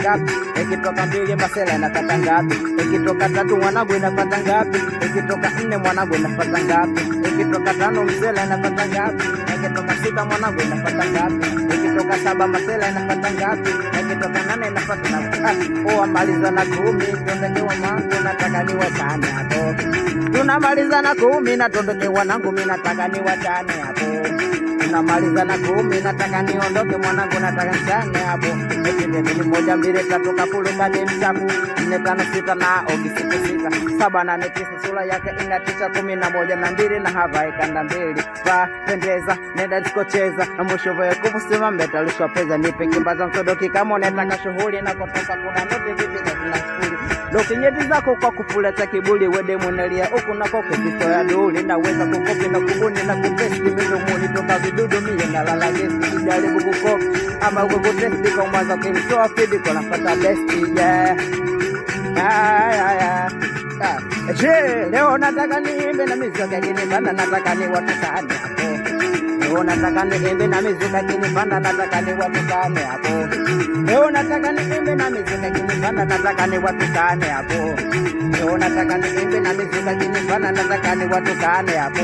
ngapi? Ikitoka 2 masela inapata ngapi? Ikitoka 3 mwanangu inapata ngapi? Ikitoka 4 mwanangu inapata ngapi? Ikitoka 5 msela inapata ngapi? Ikitoka 6 mwanangu inapata ngapi? Ikitoka 7 masela inapata ngapi? Ikitoka 8 inapata ngapi? Maliza na 10 tondokewa mangu nataka niwachane hapo. Tunamaliza na 10 na tondokewa nangu mimi nataka niwachane hapo. Tunamaliza na 10 nataka niondoke mwanangu nataka nichane hapo. Epinde 1 2 3 kapuluka ni mchafu 4 5 6 na ogi 6 7 8 9 sura yake inatisha 11 na 2 na hava ikanda 2 pa pendeza nenda dikocheza na mwisho vya kumusema mbetalishwa pesa nipe kimbaza msodoki kama unataka shughuli na kutoka kuna note vipi za kuna skuli Doki nyeti zako kwa kupuleta kibuli wede mwenelia huku nako kukistoya duli naweza kukopi na kubuni na kupesti mizumuni toka vidudu miye na lala gesti kujaribu kukopi ama kukutesti kwa mwaza kimtoa fidi kwa napata besti leo nataka niimbe na mizuka kini banda nataka ni watukane hapo. Leo nataka niimbe na mizuka kini banda nataka ni watukane hapo. Leo nataka niimbe na mizuka kini banda nataka ni watukane hapo. Leo nataka niimbe na mizuka kini banda nataka ni watukane hapo.